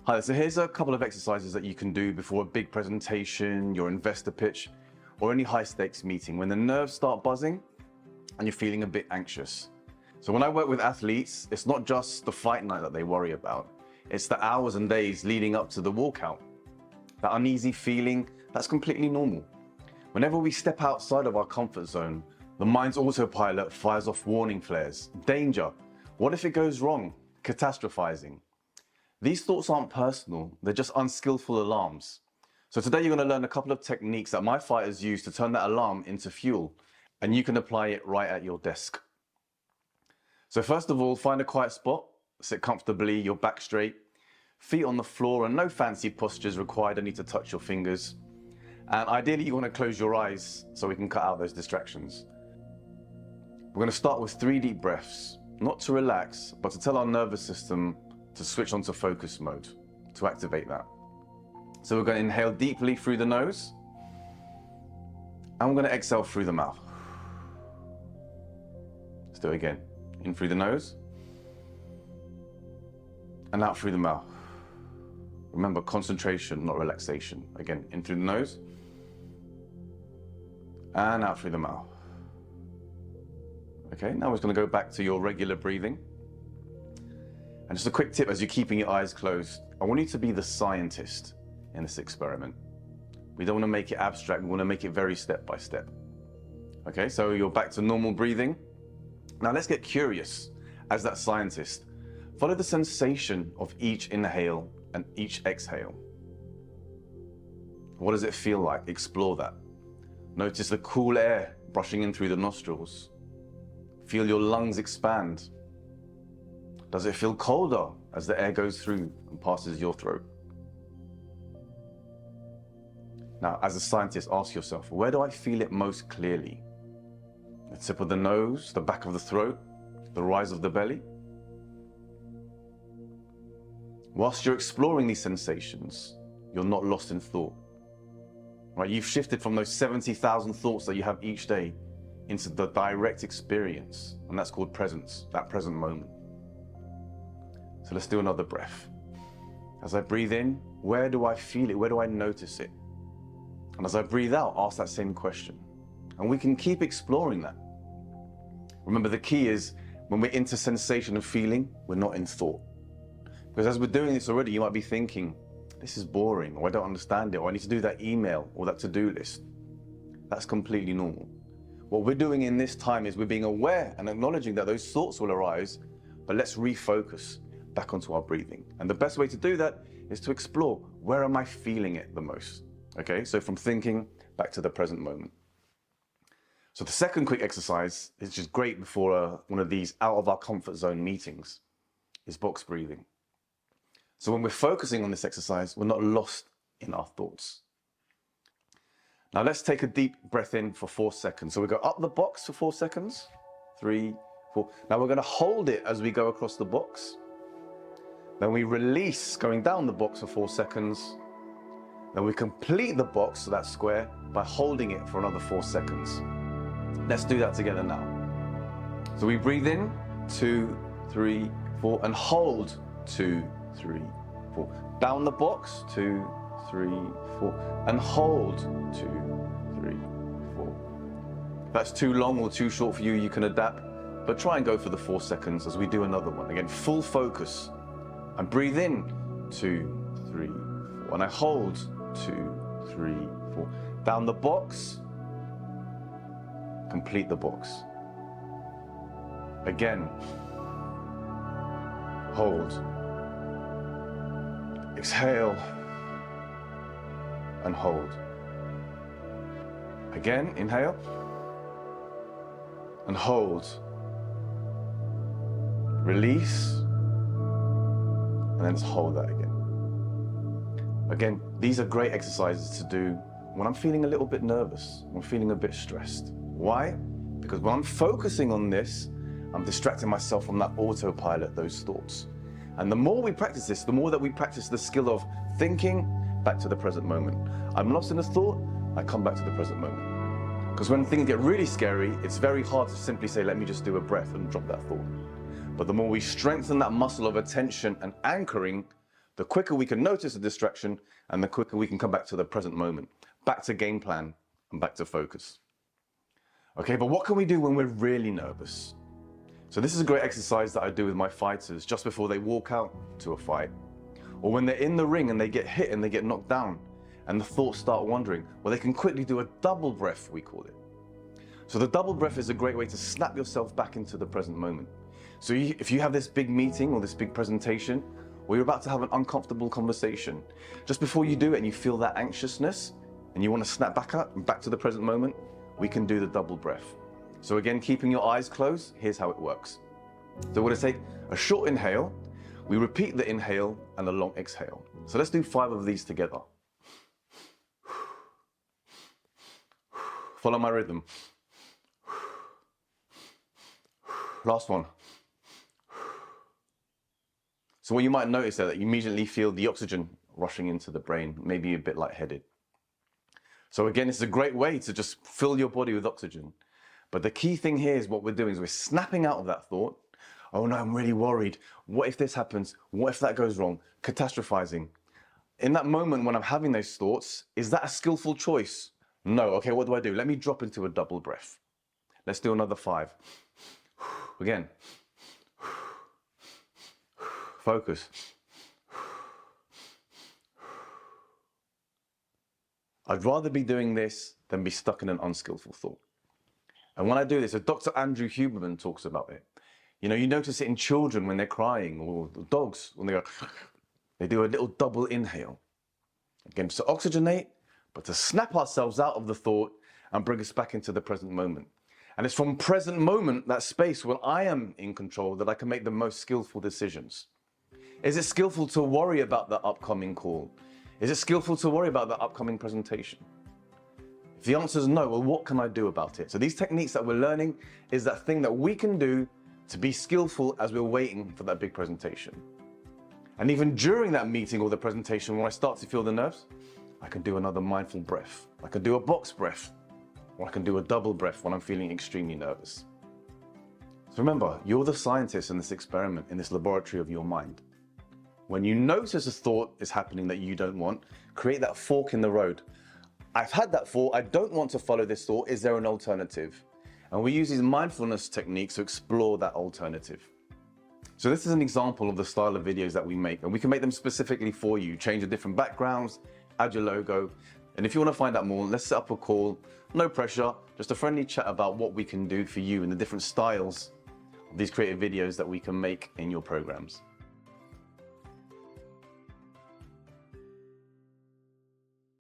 Hi, so here's a couple of exercises that you can do before a big presentation, your investor pitch, or any high stakes meeting when the nerves start buzzing and you're feeling a bit anxious. So when I work with athletes, it's not just the fight night that they worry about. It's the hours and days leading up to the walkout. That uneasy feeling, that's completely normal. Whenever we step outside of our comfort zone, the mind's autopilot fires off warning flares. Danger. What if it goes wrong? Catastrophizing. These thoughts aren't personal, they're just unskillful alarms. So today you're going to learn a couple of techniques that my fighters use to turn that alarm into fuel, and you can apply it right at your desk. So first of all, find a quiet spot, sit comfortably, your back straight, feet on the floor, and no fancy postures required, I need to touch your fingers. And ideally you want to close your eyes so we can cut out those distractions. We're going to start with 3 deep breaths, not to relax, but to tell our nervous system to switch onto focus mode, to activate that. So we're going to inhale deeply through the nose, and we're going to exhale through the mouth. Let's do it again. In through the nose, and out through the mouth. Remember, concentration, not relaxation. Again, in through the nose, and out through the mouth. Okay, now we're just going to go back to your regular breathing. And just a quick tip as you're keeping your eyes closed, I want you to be the scientist in this experiment. We don't want to make it abstract, we want to make it very step by step. Okay, so you're back to normal breathing. Now let's get curious as that scientist. Follow the sensation of each inhale and each exhale. What does it feel like? Explore that. Notice the cool air brushing in through the nostrils. Feel your lungs expand. Does it feel colder as the air goes through and passes your throat? Now, as a scientist, ask yourself, where do I feel it most clearly? The tip of the nose, the back of the throat, the rise of the belly? Whilst you're exploring these sensations, you're not lost in thought. Right? You've shifted from those 70,000 thoughts that you have each day into the direct experience, and that's called presence, that present moment. So let's do another breath. As I breathe in, where do I feel it? Where do I notice it? And as I breathe out, ask that same question. And we can keep exploring that. Remember, the key is when we're into sensation and feeling, we're not in thought. Because as we're doing this already, you might be thinking, this is boring, or I don't understand it, or I need to do that email or that to-do list. That's completely normal. What we're doing in this time is we're being aware and acknowledging that those thoughts will arise, but let's refocus back onto our breathing. And the best way to do that is to explore, where am I feeling it the most? Okay, so from thinking back to the present moment. So the second quick exercise is just great before one of these out of our comfort zone meetings is box breathing. So when we're focusing on this exercise, we're not lost in our thoughts. Now let's take a deep breath in for 4 seconds. So we go up the box for 4 seconds, 3, 4. Now we're going to hold it as we go across the box. Then we release going down the box for 4 seconds. Then we complete the box, so that square, by holding it for another 4 seconds. Let's do that together now. So we breathe in, 2, 3, 4, and hold, 2, 3, 4. Down the box, 2, 3, 4, and hold, 2, 3, 4. If that's too long or too short for you, you can adapt, but try and go for the 4 seconds as we do another one. Again, full focus. And breathe in, 2, 3, 4, and I hold, 2, 3, 4. Down the box, complete the box. Again, hold, exhale, and hold. Again, inhale, and hold, release, and then just hold that again. Again, these are great exercises to do when I'm feeling a little bit nervous, when I'm feeling a bit stressed. Why? Because when I'm focusing on this, I'm distracting myself from that autopilot, those thoughts. And the more we practice this, the more that we practice the skill of thinking back to the present moment. I'm lost in a thought, I come back to the present moment. Because when things get really scary, it's very hard to simply say, let me just do a breath and drop that thought. But the more we strengthen that muscle of attention and anchoring, the quicker we can notice a distraction and the quicker we can come back to the present moment, back to game plan and back to focus. Okay, but what can we do when we're really nervous? So this is a great exercise that I do with my fighters just before they walk out to a fight, or when they're in the ring and they get hit and they get knocked down and the thoughts start wandering. Well, they can quickly do a double breath, we call it. So the double breath is a great way to snap yourself back into the present moment. So if you have this big meeting or this big presentation, or you're about to have an uncomfortable conversation, just before you do it and you feel that anxiousness and you want to snap back up and back to the present moment, we can do the double breath. So again, keeping your eyes closed, here's how it works. So we're going to take a short inhale, we repeat the inhale and a long exhale. So let's do 5 of these together. Follow my rhythm. Last one. So what you might notice there, that you immediately feel the oxygen rushing into the brain, maybe a bit lightheaded. So again, it's a great way to just fill your body with oxygen. But the key thing here is what we're doing is we're snapping out of that thought. Oh no, I'm really worried. What if this happens? What if that goes wrong? Catastrophizing. In that moment when I'm having those thoughts, is that a skillful choice? No. Okay, what do? Let me drop into a double breath. Let's do another 5. Again. Focus. I'd rather be doing this than be stuck in an unskillful thought. And when I do this, Dr. Andrew Huberman talks about it. You know, you notice it in children when they're crying, or dogs when they go, they do a little double inhale. Again, to oxygenate, but to snap ourselves out of the thought and bring us back into the present moment. And it's from present moment, that space where I am in control, that I can make the most skillful decisions. Is it skillful to worry about the upcoming call? Is it skillful to worry about the upcoming presentation? If the answer is no, well, what can I do about it? So these techniques that we're learning is that thing that we can do to be skillful as we're waiting for that big presentation. And even during that meeting or the presentation, when I start to feel the nerves, I can do another mindful breath. I can do a box breath, or I can do a double breath when I'm feeling extremely nervous. So remember, you're the scientist in this experiment, in this laboratory of your mind. When you notice a thought is happening that you don't want, create that fork in the road. I've had that thought, I don't want to follow this thought, is there an alternative? And we use these mindfulness techniques to explore that alternative. So this is an example of the style of videos that we make, and we can make them specifically for you, change the different backgrounds, add your logo. And if you want to find out more, let's set up a call, no pressure, just a friendly chat about what we can do for you and the different styles of these creative videos that we can make in your programs.